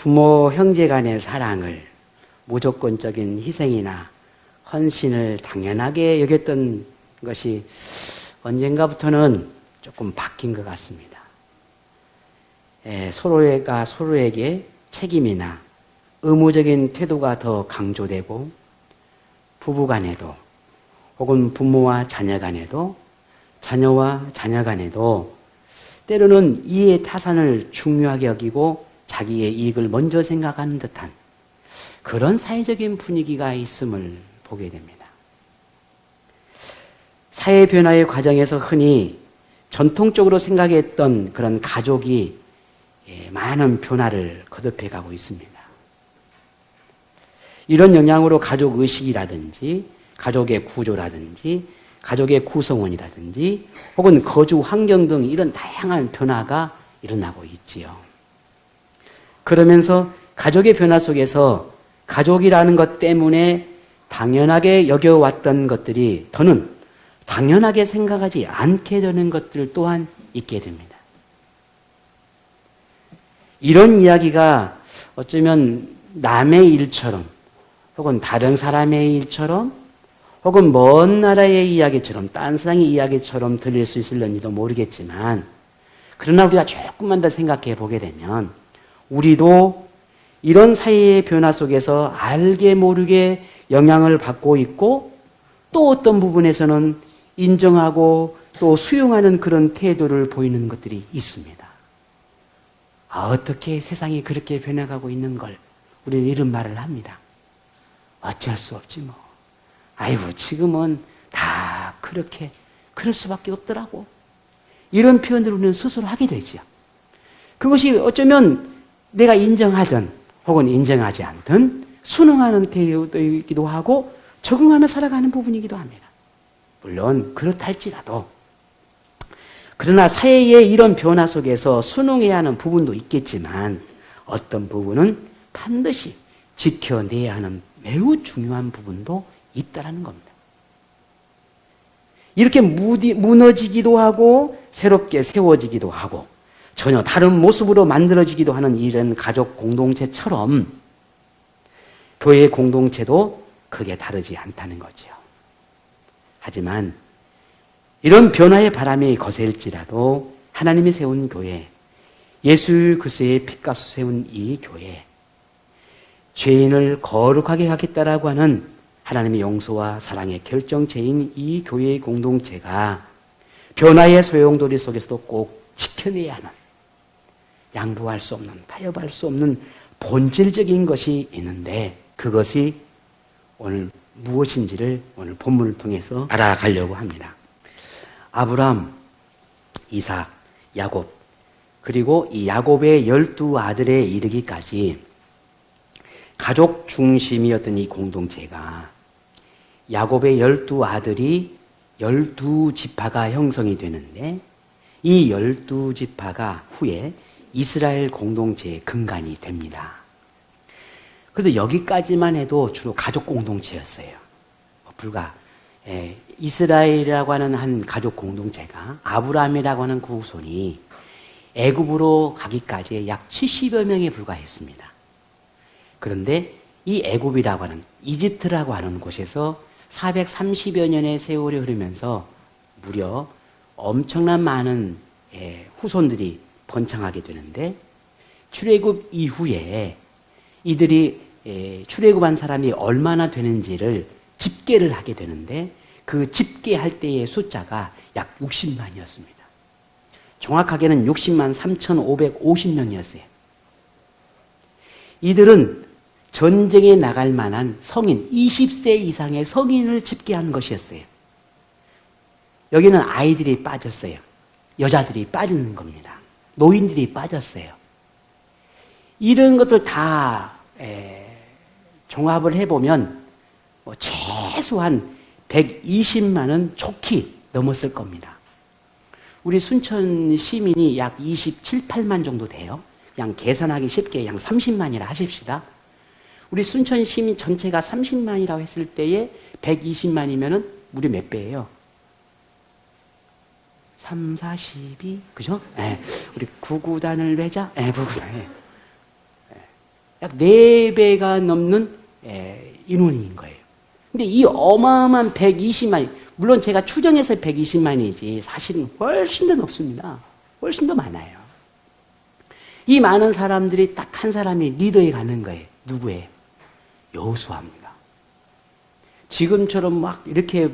부모, 형제 간의 사랑을 무조건적인 희생이나 헌신을 당연하게 여겼던 것이 언젠가부터는 조금 바뀐 것 같습니다. 서로가 서로에게 책임이나 의무적인 태도가 더 강조되고 부부 간에도 혹은 부모와 자녀 간에도 자녀와 자녀 간에도 때로는 이해 타산을 중요하게 여기고 자기의 이익을 먼저 생각하는 듯한 그런 사회적인 분위기가 있음을 보게 됩니다. 사회 변화의 과정에서 흔히 전통적으로 생각했던 그런 가족이 많은 변화를 거듭해 가고 있습니다. 이런 영향으로 가족 의식이라든지 가족의 구조라든지 가족의 구성원이라든지 혹은 거주 환경 등 이런 다양한 변화가 일어나고 있지요. 그러면서 가족의 변화 속에서 가족이라는 것 때문에 당연하게 여겨왔던 것들이 더는 당연하게 생각하지 않게 되는 것들 또한 있게 됩니다. 이런 이야기가 어쩌면 남의 일처럼 혹은 다른 사람의 일처럼 혹은 먼 나라의 이야기처럼 딴 세상의 이야기처럼 들릴 수 있을런지도 모르겠지만 그러나 우리가 조금만 더 생각해 보게 되면 우리도 이런 사회의 변화 속에서 알게 모르게 영향을 받고 있고 또 어떤 부분에서는 인정하고 또 수용하는 그런 태도를 보이는 것들이 있습니다. 어떻게 세상이 그렇게 변해가고 있는 걸 우리는 이런 말을 합니다. 어쩔 수 없지 뭐. 아이고 지금은 다 그렇게 그럴 수밖에 없더라고. 이런 표현들을 우리는 스스로 하게 되죠. 그것이 어쩌면 내가 인정하든 혹은 인정하지 않든 순응하는 태도이기도 하고 적응하며 살아가는 부분이기도 합니다. 물론 그렇다 할지라도 그러나 사회의 이런 변화 속에서 순응해야 하는 부분도 있겠지만 어떤 부분은 반드시 지켜내야 하는 매우 중요한 부분도 있다라는 겁니다. 이렇게 무너지기도 하고 새롭게 세워지기도 하고 전혀 다른 모습으로 만들어지기도 하는 이런 가족 공동체처럼 교회 공동체도 크게 다르지 않다는 거죠. 하지만 이런 변화의 바람이 거셀지라도 하나님이 세운 교회, 예수 그리스도의 피값으로 세운 이 교회, 죄인을 거룩하게 하겠다라고 하는 하나님의 용서와 사랑의 결정체인 이 교회의 공동체가 변화의 소용돌이 속에서도 꼭 지켜내야 하는 양보할 수 없는, 타협할 수 없는 본질적인 것이 있는데 그것이 오늘 무엇인지를 오늘 본문을 통해서 알아가려고 합니다. 아브람, 이삭, 야곱 그리고 이 야곱의 12아들에 이르기까지 가족 중심이었던 이 공동체가 야곱의 12아들이 12지파가 형성이 되는데 이 12지파가 후에 이스라엘 공동체의 근간이 됩니다. 그래도 여기까지만 해도 주로 가족 공동체였어요. 불과 이스라엘이라고 하는 한 가족 공동체가 아브라함이라고 하는 그 후손이 애굽으로 가기까지 약 70여 명에 불과했습니다. 그런데 이 애굽이라고 하는 이집트라고 하는 곳에서 430여 년의 세월이 흐르면서 무려 엄청난 많은 후손들이 번창하게 되는데 출애굽 이후에 이들이 출애굽한 사람이 얼마나 되는지를 집계를 하게 되는데 그 집계할 때의 숫자가 약 60만이었습니다. 정확하게는 60만 3,550명이었어요. 이들은 전쟁에 나갈 만한 성인, 20세 이상의 성인을 집계한 것이었어요. 여기는 아이들이 빠졌어요. 여자들이 빠지는 겁니다. 노인들이 빠졌어요. 이런 것들 다 종합을 해보면 최소한 120만은 촉히 넘었을 겁니다. 우리 순천 시민이 약 27, 8만 정도 돼요. 그냥 계산하기 쉽게 약 30만이라 하십시다. 우리 순천 시민 전체가 30만이라고 했을 때에 120만이면은 무려 몇 배예요? 3, 4, 12, 그죠? 우리 구구단을 외자? 구구단. 약 4배가 넘는 인원인 거예요. 근데 이 어마어마한 120만이, 물론 제가 추정해서 120만이지 사실은 훨씬 더 높습니다. 훨씬 더 많아요. 이 많은 사람들이 딱 한 사람이 리더에 가는 거예요. 누구예요? 여호수아입니다. 지금처럼 막 이렇게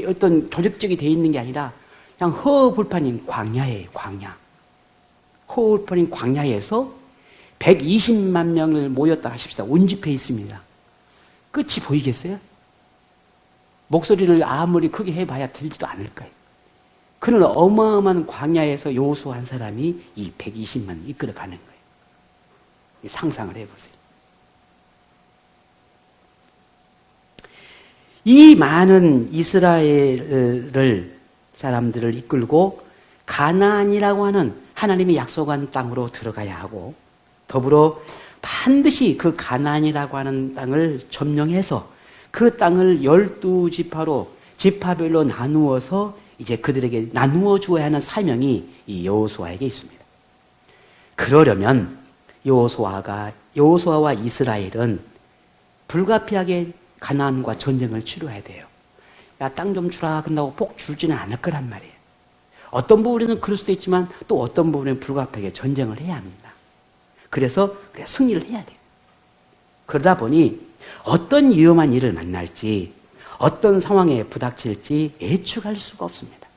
어떤 조직적이 돼 있는 게 아니라 그냥 허허벌판인 광야예요, 광야. 허허벌판인 광야에서 120만 명을 모였다 하십시다. 온집해 있습니다. 끝이 보이겠어요? 목소리를 아무리 크게 해봐야 들리지도 않을 거예요. 그런 어마어마한 광야에서 여호수아 한 사람이 이 120만 이끌어가는 거예요. 상상을 해보세요. 이 많은 이스라엘 사람들을 이끌고 가나안이라고 하는 하나님이 약속한 땅으로 들어가야 하고, 더불어 반드시 그 가나안이라고 하는 땅을 점령해서 그 땅을 12지파로 지파별로 나누어서 이제 그들에게 나누어 주어야 하는 사명이 이 여호수아에게 있습니다. 그러려면 여호수아와 이스라엘은 불가피하게 가나안과 전쟁을 치러야 돼요. 야, 땅 좀 주라 끝나고 복 주지는 않을 거란 말이에요. 어떤 부분에는 그럴 수도 있지만 또 어떤 부분에는 불가피하게 전쟁을 해야 합니다. 그래서 승리를 해야 돼요. 그러다 보니 어떤 위험한 일을 만날지, 어떤 상황에 부닥칠지 예측할 수가 없습니다.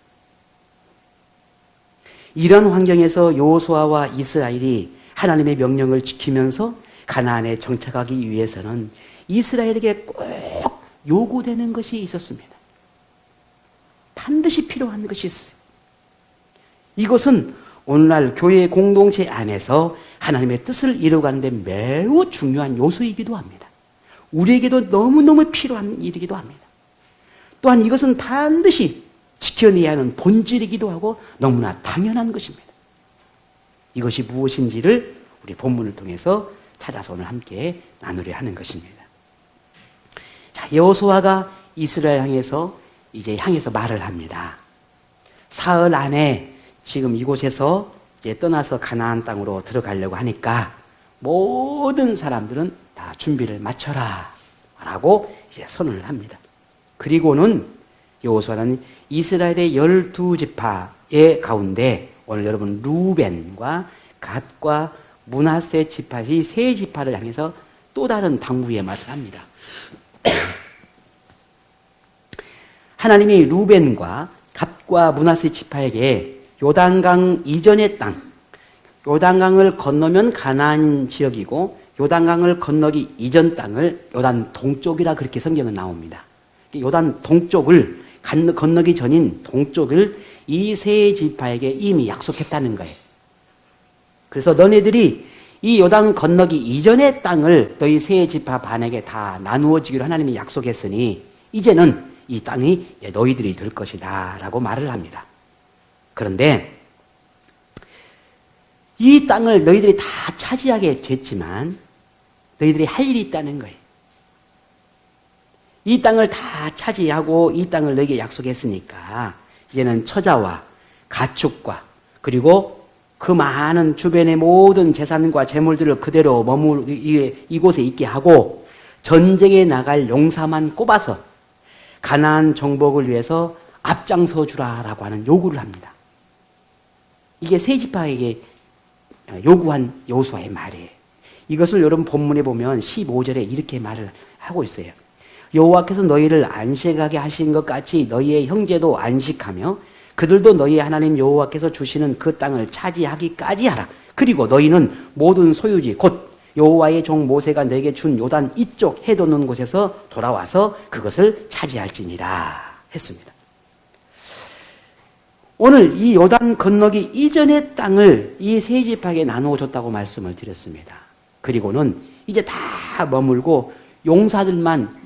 이런 환경에서 여호수아와 이스라엘이 하나님의 명령을 지키면서 가나안에 정착하기 위해서는 이스라엘에게 꼭 요구되는 것이 있었습니다. 반드시 필요한 것이 있어요. 이것은 오늘날 교회 공동체 안에서 하나님의 뜻을 이루어가는 데 매우 중요한 요소이기도 합니다. 우리에게도 너무너무 필요한 일이기도 합니다. 또한 이것은 반드시 지켜내야 하는 본질이기도 하고 너무나 당연한 것입니다. 이것이 무엇인지를 우리 본문을 통해서 찾아서 오늘 함께 나누려 하는 것입니다. 자, 여호수아가 이스라엘 향해서 말을 합니다. 사흘 안에 지금 이곳에서 이제 떠나서 가나안 땅으로 들어가려고 하니까 모든 사람들은 다 준비를 마쳐라 라고 이제 선언을 합니다. 그리고는 여호수아는 이스라엘의 12지파의 가운데 오늘 여러분 루벤과 갓과 므낫세 지파의 세 지파를 향해서 또 다른 당부의 말을 합니다. 하나님이 루벤과 갓과 므낫세 지파에게 요단강 이전의 땅, 요단강을 건너면 가나안 지역이고 요단강을 건너기 이전 땅을 요단 동쪽이라 그렇게 성경은 나옵니다. 요단 동쪽을 건너기 전인 동쪽을 이 세 지파에게 이미 약속했다는 거예요. 그래서 너네들이 이 요단 건너기 이전의 땅을 너희 세 지파 반에게 다 나누어지기로 하나님이 약속했으니 이제는 이 땅이 너희들이 될 것이다 라고 말을 합니다. 그런데 이 땅을 너희들이 다 차지하게 됐지만 너희들이 할 일이 있다는 거예요. 이 땅을 다 차지하고 이 땅을 너희에게 약속했으니까 이제는 처자와 가축과 그리고 그 많은 주변의 모든 재산과 재물들을 그대로 이곳에 있게 하고 전쟁에 나갈 용사만 꼽아서 가나안 정복을 위해서 앞장서 주라라고 하는 요구를 합니다. 이게 세 지파에게 요구한 여호수아의 말이에요. 이것을 여러분 본문에 보면 15절에 이렇게 말을 하고 있어요. 여호와께서 너희를 안식하게 하신 것 같이 너희의 형제도 안식하며 그들도 너희 하나님 여호와께서 주시는 그 땅을 차지하기까지 하라. 그리고 너희는 모든 소유지 곧 여호와의 종 모세가 너에게 준 요단 이쪽 해돋는 곳에서 돌아와서 그것을 차지할지니라 했습니다. 오늘 이 요단 건너기 이전의 땅을 이 세 지파에게 나누어 줬다고 말씀을 드렸습니다. 그리고는 이제 다 머물고 용사들만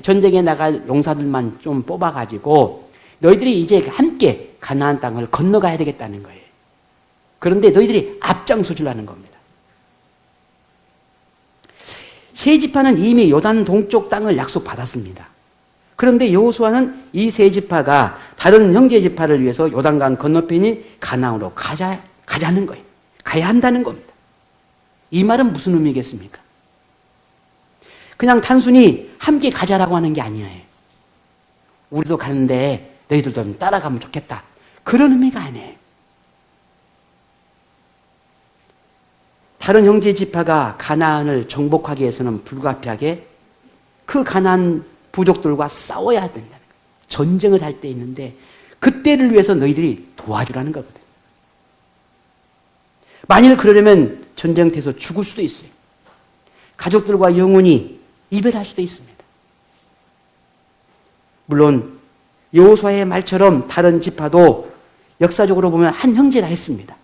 전쟁에 나갈 용사들만 좀 뽑아가지고 너희들이 이제 함께 가나안 땅을 건너가야 되겠다는 거예요. 그런데 너희들이 앞장서 주라는 겁니다. 세 지파는 이미 요단 동쪽 땅을 약속받았습니다. 그런데 여호수아는 이 세 지파가 다른 형제 지파를 위해서 요단강 건너편인 가나안으로 가자는 거예요. 가야 한다는 겁니다. 이 말은 무슨 의미겠습니까? 그냥 단순히 함께 가자라고 하는 게 아니에요. 우리도 가는데 너희들도 좀 따라가면 좋겠다. 그런 의미가 아니에요. 다른 형제 지파가 가나안을 정복하기 위해서는 불가피하게 그 가나안 부족들과 싸워야 된다는 거예요. 전쟁을 할 때 있는데 그때를 위해서 너희들이 도와주라는 거거든요. 만일 그러려면 전쟁터에서 죽을 수도 있어요. 가족들과 영원히 이별할 수도 있습니다. 물론 여호수아의 말처럼 다른 지파도 역사적으로 보면 한 형제라 했습니다.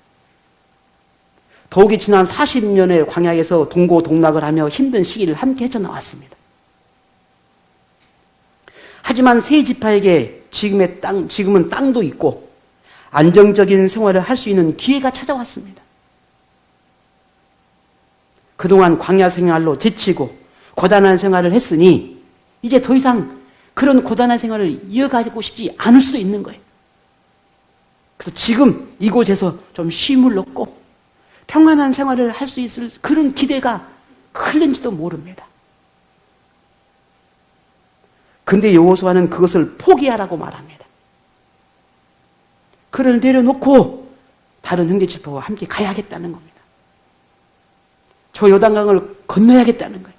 더욱이 지난 40년의 광야에서 동고동락을 하며 힘든 시기를 함께 헤쳐나왔습니다. 하지만 세 지파에게 지금은 땅도 있고 안정적인 생활을 할 수 있는 기회가 찾아왔습니다. 그동안 광야 생활로 지치고 고단한 생활을 했으니 이제 더 이상 그런 고단한 생활을 이어가고 싶지 않을 수도 있는 거예요. 그래서 지금 이곳에서 좀 쉼을 얻고 평안한 생활을 할 수 있을 그런 기대가 클는지도 모릅니다. 근데 여호수아는 그것을 포기하라고 말합니다. 그를 내려놓고 다른 형제 지파와 함께 가야겠다는 겁니다. 저 요단강을 건너야겠다는 거예요.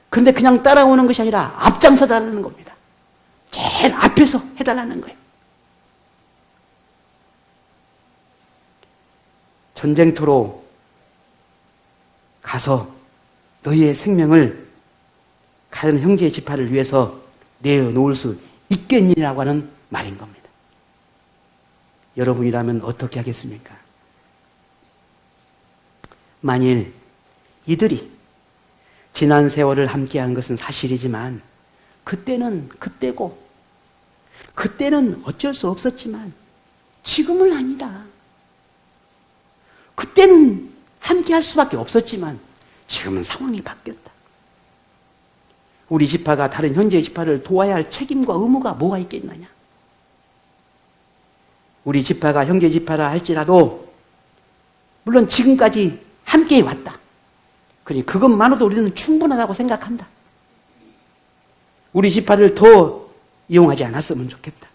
그런데 그냥 따라오는 것이 아니라 앞장서 달라는 겁니다. 제일 앞에서 해달라는 거예요. 전쟁터로 가서 너희의 생명을 다른 형제의 지파를 위해서 내어놓을 수 있겠니라고 하는 말인 겁니다. 여러분이라면 어떻게 하겠습니까? 만일 이들이 지난 세월을 함께한 것은 사실이지만 그때는 그때고 그때는 어쩔 수 없었지만 지금은 아니다. 그때는 함께할 수밖에 없었지만 지금은 상황이 바뀌었다. 우리 지파가 다른 현재의 지파를 도와야 할 책임과 의무가 뭐가 있겠느냐? 우리 지파가 형제 지파라 할지라도 물론 지금까지 함께 왔다. 그러니 그것만으로도 우리는 충분하다고 생각한다. 우리 지파를 더 이용하지 않았으면 좋겠다.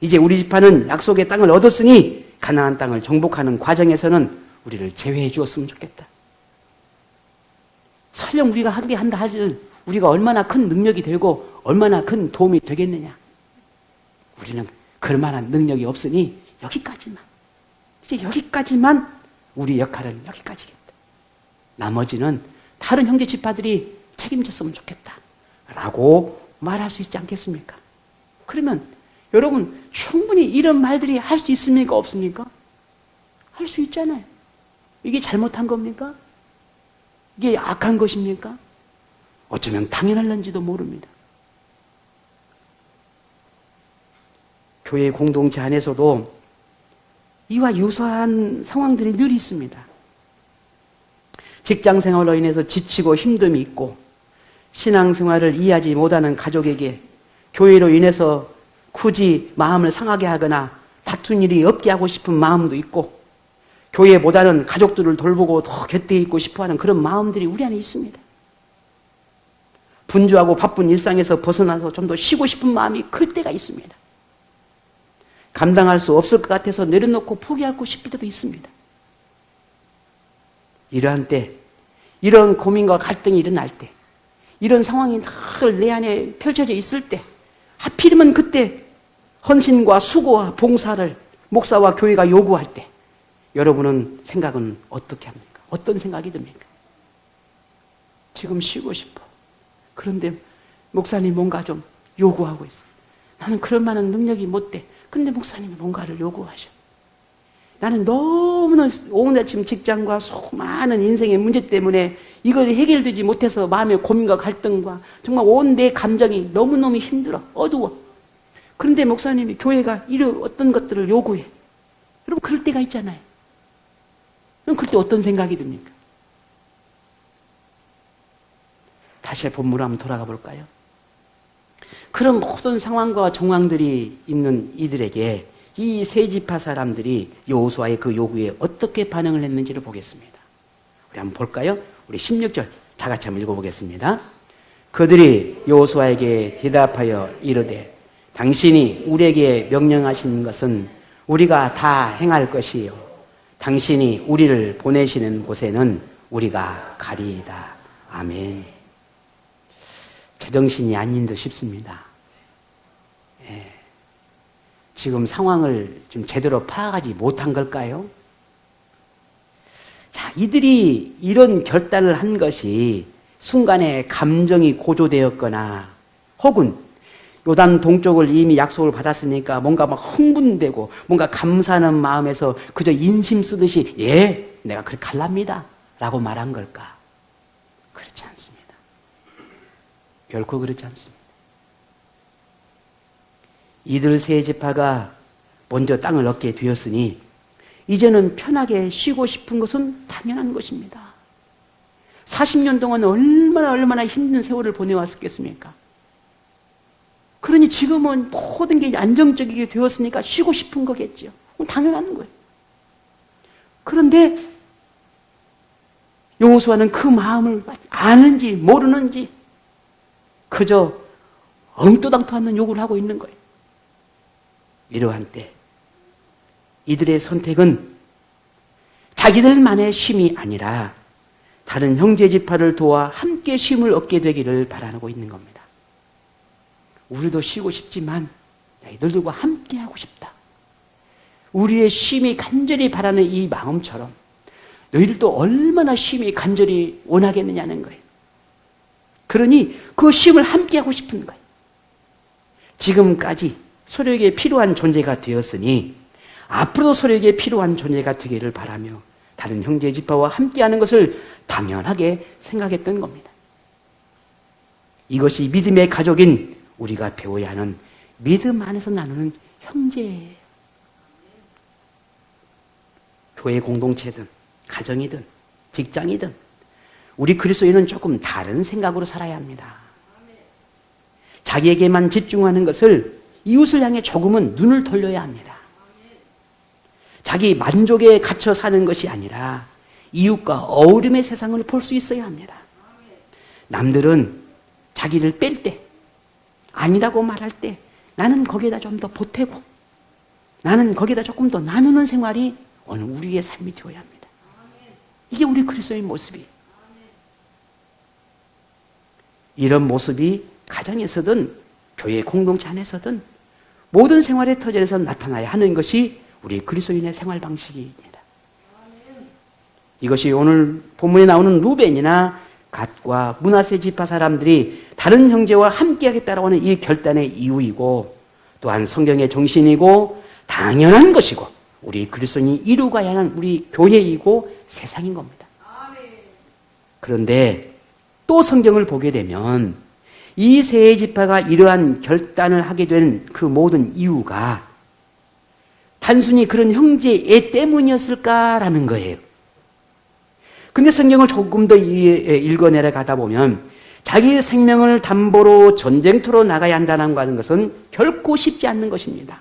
이제 우리 지파는 약속의 땅을 얻었으니 가나안 땅을 정복하는 과정에서는 우리를 제외해 주었으면 좋겠다. 설령 우리가 함께한다 하지는 우리가 얼마나 큰 능력이 되고 얼마나 큰 도움이 되겠느냐. 우리는 그럴 만한 능력이 없으니 여기까지만. 이제 여기까지만 우리 역할은 여기까지겠다. 나머지는 다른 형제 지파들이 책임졌으면 좋겠다. 라고 말할 수 있지 않겠습니까? 그러면 여러분 충분히 이런 말들이 할 수 있습니까? 없습니까? 할 수 있잖아요. 이게 잘못한 겁니까? 이게 악한 것입니까? 어쩌면 당연할는지도 모릅니다. 교회 공동체 안에서도 이와 유사한 상황들이 늘 있습니다. 직장 생활로 인해서 지치고 힘듦이 있고 신앙생활을 이해하지 못하는 가족에게 교회로 인해서 굳이 마음을 상하게 하거나 다툰 일이 없게 하고 싶은 마음도 있고 교회보다는 가족들을 돌보고 더 곁에 있고 싶어하는 그런 마음들이 우리 안에 있습니다. 분주하고 바쁜 일상에서 벗어나서 좀 더 쉬고 싶은 마음이 클 때가 있습니다. 감당할 수 없을 것 같아서 내려놓고 포기하고 싶을 때도 있습니다. 이러한 때, 이런 고민과 갈등이 일어날 때, 이런 상황이 늘 내 안에 펼쳐져 있을 때, 하필이면 그때 헌신과 수고와 봉사를 목사와 교회가 요구할 때, 여러분은 생각은 어떻게 합니까? 어떤 생각이 듭니까? 지금 쉬고 싶어. 그런데 목사님 뭔가 좀 요구하고 있어. 나는 그럴 만한 능력이 못 돼. 근데 목사님이 뭔가를 요구하셔. 나는 너무나 오늘 아침 직장과 수많은 인생의 문제 때문에 이걸 해결되지 못해서 마음의 고민과 갈등과 정말 온 내 감정이 너무너무 힘들어. 어두워. 그런데 목사님이 교회가 이런 어떤 것들을 요구해. 여러분 그럴 때가 있잖아요. 그럼 그때 어떤 생각이 듭니까? 다시 본문으로 한번 돌아가 볼까요? 그런 모든 상황과 정황들이 있는 이들에게 이 세 지파 사람들이 여호수아의 그 요구에 어떻게 반응을 했는지를 보겠습니다. 우리 한번 볼까요? 우리 16절 다 같이 한번 읽어보겠습니다. 그들이 여호수아에게 대답하여 이르되 당신이 우리에게 명령하신 것은 우리가 다 행할 것이요 당신이 우리를 보내시는 곳에는 우리가 가리이다. 아멘. 제정신이 아닌 듯 싶습니다. 예. 지금 상황을 좀 제대로 파악하지 못한 걸까요? 자, 이들이 이런 결단을 한 것이 순간에 감정이 고조되었거나 혹은 요단 동쪽을 이미 약속을 받았으니까 뭔가 막 흥분되고 뭔가 감사하는 마음에서 그저 인심 쓰듯이 예, 내가 그렇게 갈랍니다 라고 말한 걸까? 그렇지 않습니다. 결코 그렇지 않습니다. 이들 세 지파가 먼저 땅을 얻게 되었으니 이제는 편하게 쉬고 싶은 것은 당연한 것입니다. 40년 동안 얼마나 힘든 세월을 보내왔겠습니까? 그러니 지금은 모든 게 안정적이게 되었으니까 쉬고 싶은 거겠죠. 당연한 거예요. 그런데 여호수아는 그 마음을 아는지 모르는지 그저 엉뚱당도 않는 요구를 하고 있는 거예요. 이러한 때 이들의 선택은 자기들만의 쉼이 아니라 다른 형제 지파를 도와 함께 쉼을 얻게 되기를 바라고 있는 겁니다. 우리도 쉬고 싶지만 너희들과 함께 하고 싶다. 우리의 쉼이 간절히 바라는 이 마음처럼 너희들도 얼마나 쉼이 간절히 원하겠느냐는 거예요. 그러니 그 쉼을 함께 하고 싶은 거예요. 지금까지 서로에게 필요한 존재가 되었으니 앞으로도 서로에게 필요한 존재가 되기를 바라며 다른 형제 지파와 함께하는 것을 당연하게 생각했던 겁니다. 이것이 믿음의 가족인 우리가 배워야 하는 믿음 안에서 나누는 형제예요. 교회 공동체든 가정이든 직장이든 우리 그리스도인은 조금 다른 생각으로 살아야 합니다. 자기에게만 집중하는 것을 이웃을 향해 조금은 눈을 돌려야 합니다. 자기 만족에 갇혀 사는 것이 아니라 이웃과 어우름의 세상을 볼 수 있어야 합니다. 남들은 자기를 뺄 때, 아니라고 말할 때 나는 거기에다 좀 더 보태고 나는 거기에다 조금 더 나누는 생활이 오늘 우리의 삶이 되어야 합니다. 이게 우리 그리스도의 모습이에요. 이런 모습이 가정에서든 교회 공동체 안에서든 모든 생활의 터전에서 나타나야 하는 것이 우리 그리스도인의 생활 방식입니다. 이것이 오늘 본문에 나오는 루벤이나 갓과 므낫세 지파 사람들이 다른 형제와 함께하겠다라고 하는 이 결단의 이유이고 또한 성경의 정신이고 당연한 것이고 우리 그리스도인이 이루어가야 하는 우리 교회이고 세상인 겁니다. 그런데 또 성경을 보게 되면 이 세 지파가 이러한 결단을 하게 된 그 모든 이유가 단순히 그런 형제애 때문이었을까라는 거예요. 근데 성경을 조금 더 읽어내려 가다 보면 자기의 생명을 담보로 전쟁터로 나가야 한다는 것은 결코 쉽지 않는 것입니다.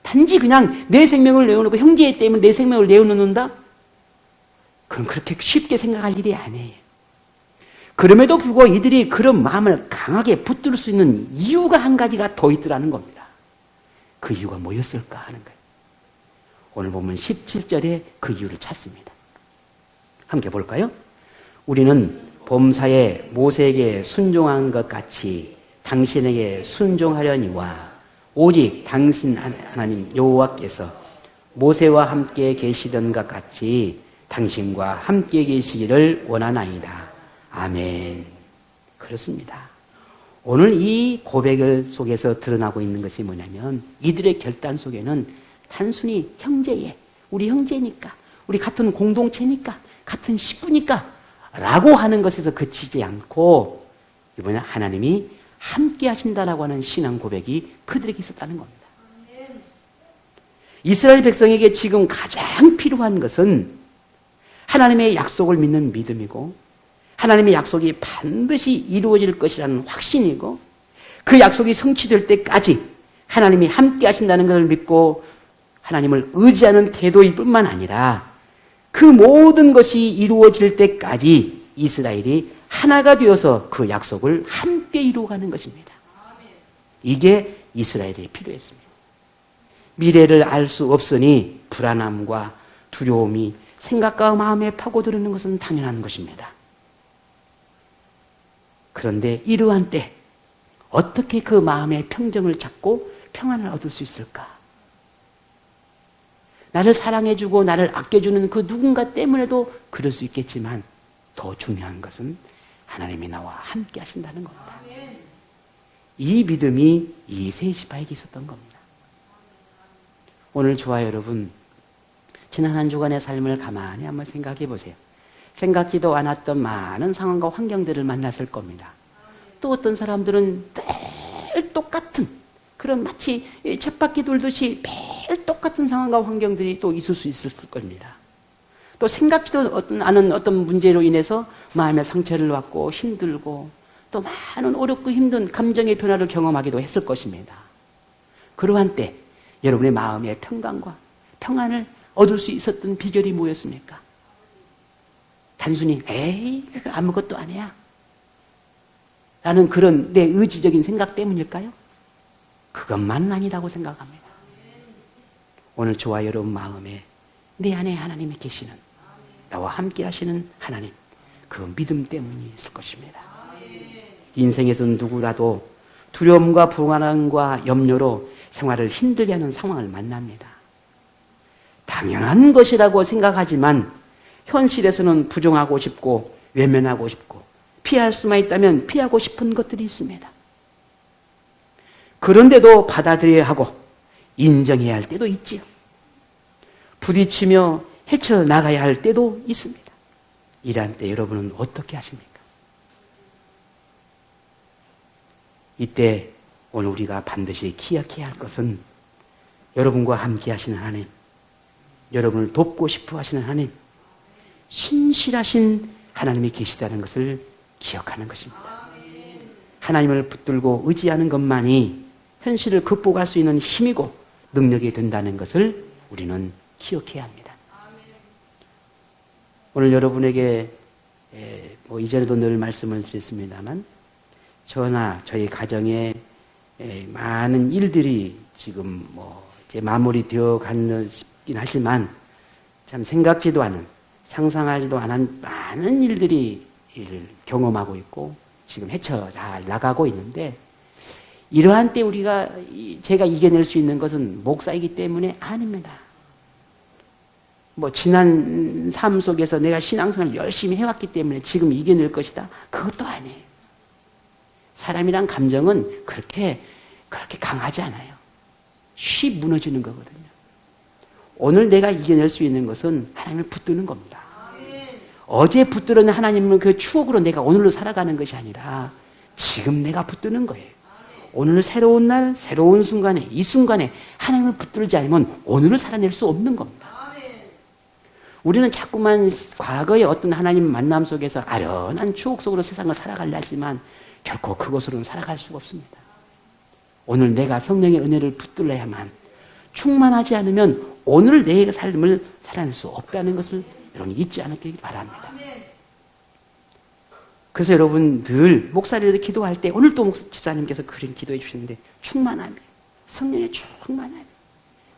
단지 그냥 내 생명을 내어놓고 형제애 때문에 내 생명을 내어놓는다? 그럼 그렇게 쉽게 생각할 일이 아니에요. 그럼에도 불구하고 이들이 그런 마음을 강하게 붙들 수 있는 이유가 한 가지가 더 있더라는 겁니다. 그 이유가 뭐였을까 하는 거예요. 오늘 보면 17절에 그 이유를 찾습니다. 함께 볼까요? 우리는 범사에 모세에게 순종한 것 같이 당신에게 순종하려니와 오직 당신 하나님 여호와께서 모세와 함께 계시던 것 같이 당신과 함께 계시기를 원하나이다. 아멘. 그렇습니다. 오늘 이 고백을 속에서 드러나고 있는 것이 뭐냐면 이들의 결단 속에는 단순히 형제예, 우리 형제니까, 우리 같은 공동체니까, 같은 식구니까 라고 하는 것에서 그치지 않고 이번에 하나님이 함께 하신다라고 하는 신앙 고백이 그들에게 있었다는 겁니다. 이스라엘 백성에게 지금 가장 필요한 것은 하나님의 약속을 믿는 믿음이고 하나님의 약속이 반드시 이루어질 것이라는 확신이고 그 약속이 성취될 때까지 하나님이 함께 하신다는 것을 믿고 하나님을 의지하는 태도일 뿐만 아니라 그 모든 것이 이루어질 때까지 이스라엘이 하나가 되어서 그 약속을 함께 이루어가는 것입니다. 이게 이스라엘에 필요했습니다. 미래를 알 수 없으니 불안함과 두려움이 생각과 마음에 파고드는 것은 당연한 것입니다. 그런데 이러한 때 어떻게 그 마음의 평정을 찾고 평안을 얻을 수 있을까? 나를 사랑해주고 나를 아껴주는 그 누군가 때문에도 그럴 수 있겠지만 더 중요한 것은 하나님이 나와 함께 하신다는 겁니다. 이 믿음이 이 세 지파에게 있었던 겁니다. 오늘 저와 여러분, 지난 한 주간의 삶을 가만히 한번 생각해 보세요. 생각지도 않았던 많은 상황과 환경들을 만났을 겁니다. 또 어떤 사람들은 매일 똑같은 그런 마치 쳇바퀴 돌듯이 매일 똑같은 상황과 환경들이 또 있을 수 있었을 겁니다. 또 생각지도 않은 어떤 문제로 인해서 마음의 상처를 받고 힘들고 또 많은 어렵고 힘든 감정의 변화를 경험하기도 했을 것입니다. 그러한 때 여러분의 마음의 평강과 평안을 얻을 수 있었던 비결이 뭐였습니까? 단순히 에이 아무것도 아니야 라는 그런 내 의지적인 생각 때문일까요? 그것만은 아니라고 생각합니다. 오늘 저와 여러분 마음에 내 안에 하나님이 계시는, 나와 함께 하시는 하나님, 그 믿음 때문이 있을 것입니다. 인생에서 누구라도 두려움과 불안함과 염려로 생활을 힘들게 하는 상황을 만납니다. 당연한 것이라고 생각하지만 현실에서는 부정하고 싶고 외면하고 싶고 피할 수만 있다면 피하고 싶은 것들이 있습니다. 그런데도 받아들여야 하고 인정해야 할 때도 있지요. 부딪히며 헤쳐나가야 할 때도 있습니다. 이러한 때 여러분은 어떻게 하십니까? 이때 오늘 우리가 반드시 기억해야 할 것은 여러분과 함께 하시는 하나님, 여러분을 돕고 싶어 하시는 하나님, 신실하신 하나님이 계시다는 것을 기억하는 것입니다. 하나님을 붙들고 의지하는 것만이 현실을 극복할 수 있는 힘이고 능력이 된다는 것을 우리는 기억해야 합니다. 오늘 여러분에게 이전에도 늘 말씀을 드렸습니다만 저나 저희 가정에 많은 일들이 지금 이제 마무리되어 가는 싶긴 하지만 참 생각지도 않은, 상상하지도 않은 많은 일들이 경험하고 있고 지금 헤쳐 잘 나가고 있는데, 이러한 때 제가 이겨낼 수 있는 것은 목사이기 때문에 아닙니다. 지난 삶 속에서 내가 신앙생활을 열심히 해왔기 때문에 지금 이겨낼 것이다, 그것도 아니에요. 사람이란 감정은 그렇게 강하지 않아요. 쉬 무너지는 거거든요. 오늘 내가 이겨낼 수 있는 것은 하나님을 붙드는 겁니다. 어제 붙들은 하나님은 그 추억으로 내가 오늘로 살아가는 것이 아니라 지금 내가 붙드는 거예요. 오늘 새로운 날, 새로운 순간에, 이 순간에 하나님을 붙들지 않으면 오늘을 살아낼 수 없는 겁니다. 우리는 자꾸만 과거의 어떤 하나님 만남 속에서 아련한 추억 속으로 세상을 살아가려 하지만 결코 그것으로는 살아갈 수가 없습니다. 오늘 내가 성령의 은혜를 붙들어야만, 충만하지 않으면 오늘 내 삶을 살아낼 수 없다는 것을 여러분 잊지 않게 바랍니다. 그래서 여러분 늘 목사를 기도할 때, 오늘 또 집사님께서 그런 기도해 주시는데, 충만함이, 성령의 충만함이,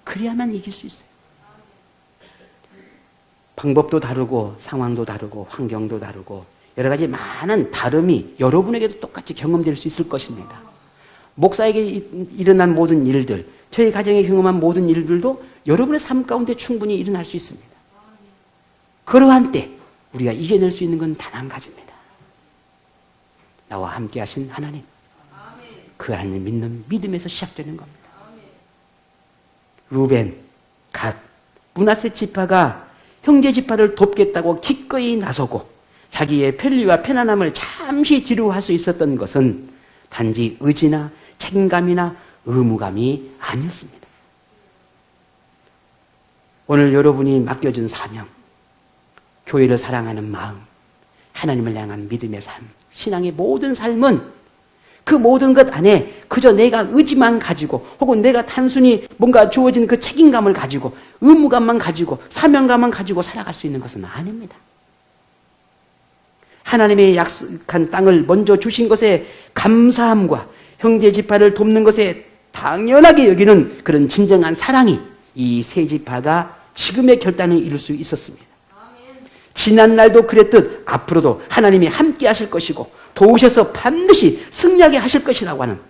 그래야만 이길 수 있어요. 방법도 다르고 상황도 다르고 환경도 다르고 여러 가지 많은 다름이 여러분에게도 똑같이 경험될 수 있을 것입니다. 목사에게 일어난 모든 일들, 저희 가정에 경험한 모든 일들도 여러분의 삶 가운데 충분히 일어날 수 있습니다. 그러한 때 우리가 이겨낼 수 있는 건 단 한 가지입니다. 나와 함께 하신 하나님, 그 하나님 믿는 믿음에서 시작되는 겁니다. 루벤, 갓, 므낫세 지파가 형제 지파를 돕겠다고 기꺼이 나서고 자기의 편리와 편안함을 잠시 뒤로 할 수 있었던 것은 단지 의지나 책임감이나 의무감이 아니었습니다. 오늘 여러분이 맡겨준 사명, 교회를 사랑하는 마음, 하나님을 향한 믿음의 삶, 신앙의 모든 삶은 그 모든 것 안에 그저 내가 의지만 가지고 혹은 내가 단순히 뭔가 주어진 그 책임감을 가지고 의무감만 가지고 사명감만 가지고 살아갈 수 있는 것은 아닙니다. 하나님의 약속한 땅을 먼저 주신 것에 감사함과 형제 지파를 돕는 것에 당연하게 여기는 그런 진정한 사랑이 이 세 지파가 지금의 결단을 이룰 수 있었습니다. 지난날도 그랬듯 앞으로도 하나님이 함께 하실 것이고 도우셔서 반드시 승리하게 하실 것이라고 하는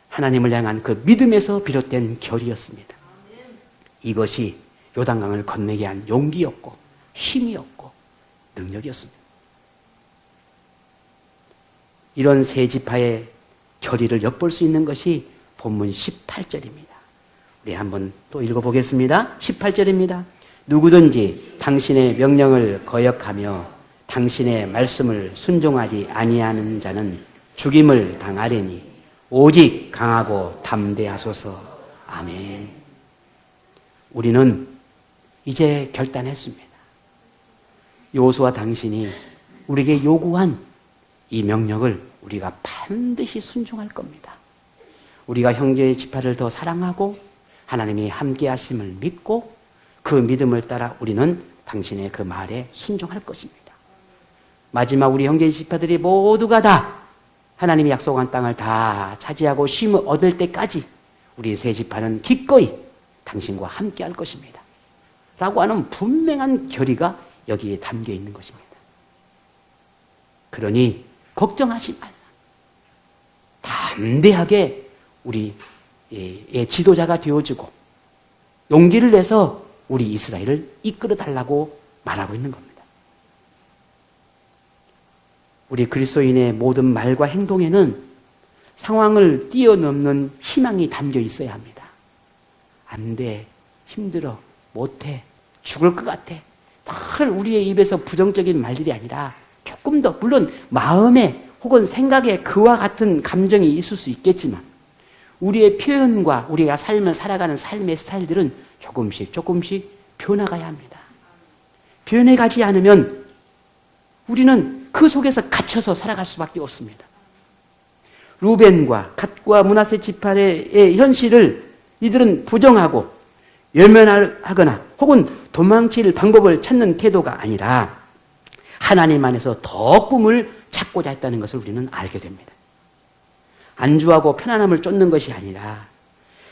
하나님을 향한 그 믿음에서 비롯된 결이었습니다. 이것이 요단강을 건너게 한 용기였고 힘이었고 능력이었습니다. 이런 세 지파의 결의를 엿볼 수 있는 것이 본문 18절입니다. 우리 한번 또 읽어보겠습니다. 18절입니다. 누구든지 당신의 명령을 거역하며 당신의 말씀을 순종하지 아니하는 자는 죽임을 당하리니 오직 강하고 담대하소서. 아멘. 우리는 이제 결단했습니다. 여호수아 당신이 우리에게 요구한 이 명령을 우리가 반드시 순종할 겁니다. 우리가 형제의 지파를 더 사랑하고 하나님이 함께 하심을 믿고 그 믿음을 따라 우리는 당신의 그 말에 순종할 것입니다. 마지막 우리 형제의 지파들이 모두가 다 하나님이 약속한 땅을 다 차지하고 쉼을 얻을 때까지 우리 세 지파는 기꺼이 당신과 함께 할 것입니다. 라고 하는 분명한 결의가 여기에 담겨 있는 것입니다. 그러니 걱정하지 말라. 담대하게 우리의 지도자가 되어주고 용기를 내서 우리 이스라엘을 이끌어 달라고 말하고 있는 겁니다. 우리 그리스도인의 모든 말과 행동에는 상황을 뛰어넘는 희망이 담겨 있어야 합니다. 안 돼, 힘들어, 못해, 죽을 것 같아. 늘 우리의 입에서 부정적인 말들이 아니라 조금 더, 물론 마음에 혹은 생각에 그와 같은 감정이 있을 수 있겠지만 우리의 표현과 우리가 삶을 살아가는 삶의 스타일들은 조금씩 변해가야 합니다. 변해가지 않으면 우리는 그 속에서 갇혀서 살아갈 수밖에 없습니다. 루벤과 갓과 므낫세 지파의 현실을 이들은 부정하고 외면하거나 혹은 도망칠 방법을 찾는 태도가 아니라 하나님 안에서 더 꿈을 찾고자 했다는 것을 우리는 알게 됩니다. 안주하고 편안함을 쫓는 것이 아니라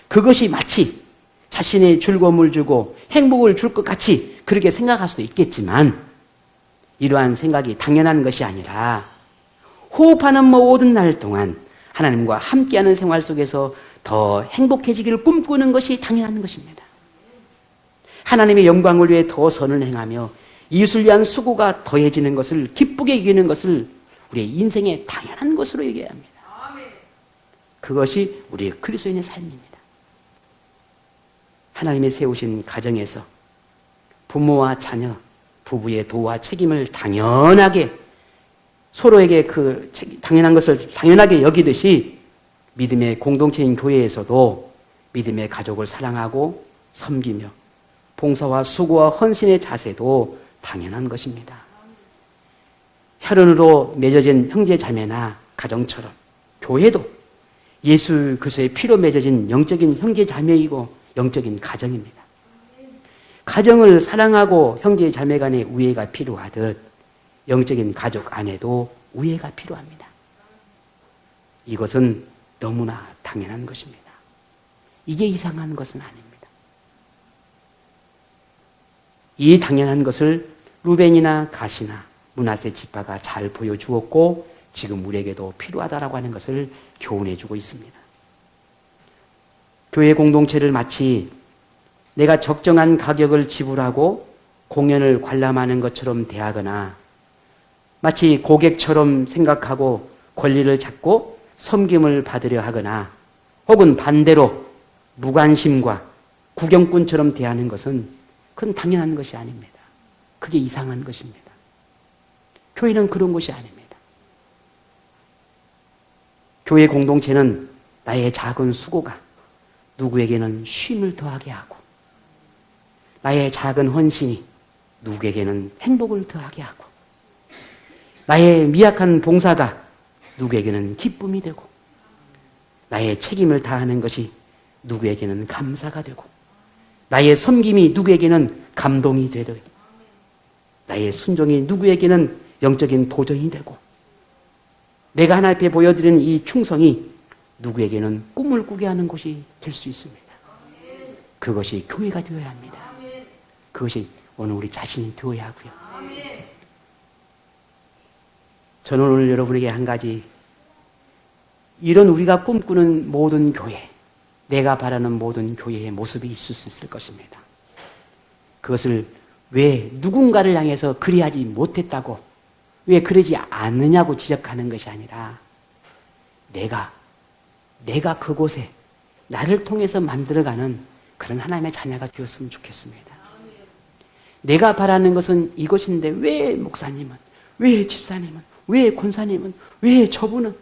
그것이 마치 자신의 즐거움을 주고 행복을 줄 것 같이 그렇게 생각할 수도 있겠지만 이러한 생각이 당연한 것이 아니라 호흡하는 모든 날 동안 하나님과 함께하는 생활 속에서 더 행복해지기를 꿈꾸는 것이 당연한 것입니다. 하나님의 영광을 위해 더 선을 행하며 이웃을 위한 수고가 더해지는 것을 기쁘게 여기는 것을 우리의 인생의 당연한 것으로 여겨야 합니다. 그것이 우리의 그리스도인의 삶입니다. 하나님이 세우신 가정에서 부모와 자녀, 부부의 도와 책임을 당연하게 서로에게 그 당연한 것을 당연하게 여기듯이 믿음의 공동체인 교회에서도 믿음의 가족을 사랑하고 섬기며 봉사와 수고와 헌신의 자세도 당연한 것입니다. 혈연으로 맺어진 형제 자매나 가정처럼 교회도 예수 그리스도의 피로 맺어진 영적인 형제 자매이고 영적인 가정입니다. 가정을 사랑하고 형제 자매 간의 우애가 필요하듯 영적인 가족 안에도 우애가 필요합니다. 이것은 너무나 당연한 것입니다. 이게 이상한 것은 아닙니다. 이 당연한 것을 루벤이나 갓이나 므낫세 지파가 잘 보여주었고 지금 우리에게도 필요하다라고 하는 것을 교훈해주고 있습니다. 교회 공동체를 마치 내가 적정한 가격을 지불하고 공연을 관람하는 것처럼 대하거나 마치 고객처럼 생각하고 권리를 찾고 섬김을 받으려 하거나 혹은 반대로 무관심과 구경꾼처럼 대하는 것은 그건 당연한 것이 아닙니다. 그게 이상한 것입니다. 교회는 그런 것이 아닙니다. 교회 공동체는 나의 작은 수고가 누구에게는 쉼을 더하게 하고 나의 작은 헌신이 누구에게는 행복을 더하게 하고 나의 미약한 봉사가 누구에게는 기쁨이 되고 나의 책임을 다하는 것이 누구에게는 감사가 되고, 나의 섬김이 누구에게는 감동이 되고, 나의 순종이 누구에게는 영적인 도전이 되고, 내가 하나님 앞에 보여드리는 이 충성이 누구에게는 꿈을 꾸게 하는 것이 될 수 있습니다. 그것이 교회가 되어야 합니다. 그것이 오늘 우리 자신이 되어야 하고요. 저는 오늘 여러분에게 한 가지, 이런 우리가 꿈꾸는 모든 교회, 내가 바라는 모든 교회의 모습이 있을 수 있을 것입니다. 그것을 왜 누군가를 향해서 그리하지 못했다고, 왜 그러지 않느냐고 지적하는 것이 아니라, 내가 그곳에 나를 통해서 만들어가는 그런 하나님의 자녀가 되었으면 좋겠습니다. 내가 바라는 것은 이것인데 왜 목사님은, 왜 집사님은, 왜 권사님은, 왜 저분은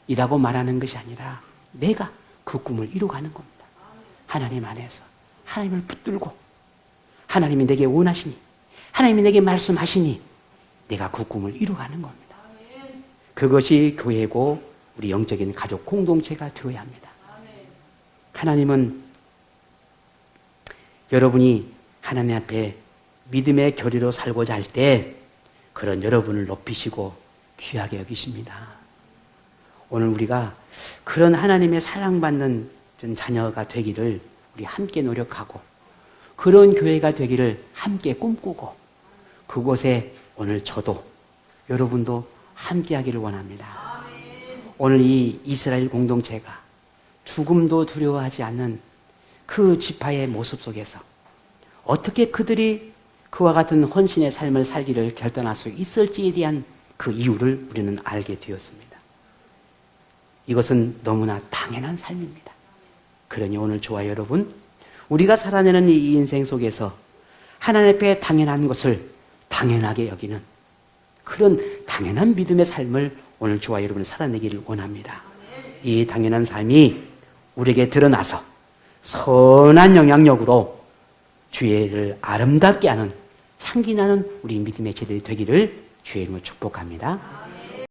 이라고 말하는 것이 아니라 내가 그 꿈을 이루어가는 겁니다. 하나님 안에서 하나님을 붙들고, 하나님이 내게 원하시니, 하나님이 내게 말씀하시니 내가 그 꿈을 이루어가는 겁니다. 그것이 교회고 우리 영적인 가족 공동체가 되어야 합니다. 하나님은 여러분이 하나님 앞에 믿음의 교리로 살고자 할 때 그런 여러분을 높이시고 귀하게 여기십니다. 오늘 우리가 그런 하나님의 사랑받는 자녀가 되기를 우리 함께 노력하고, 그런 교회가 되기를 함께 꿈꾸고, 그곳에 오늘 저도 여러분도 함께 하기를 원합니다. 오늘 이 이스라엘 공동체가 죽음도 두려워하지 않는 그 지파의 모습 속에서 어떻게 그들이 그와 같은 헌신의 삶을 살기를 결단할 수 있을지에 대한 그 이유를 우리는 알게 되었습니다. 이것은 너무나 당연한 삶입니다. 그러니 오늘 저와 여러분, 우리가 살아내는 이 인생 속에서 하나님 앞에 당연한 것을 당연하게 여기는 그런 당연한 믿음의 삶을 오늘 저와 여러분이 살아내기를 원합니다. 이 당연한 삶이 우리에게 드러나서 선한 영향력으로 주의를 아름답게 하는 향기 나는 우리 믿음의 제자들이 되기를 주의 이름으로 축복합니다.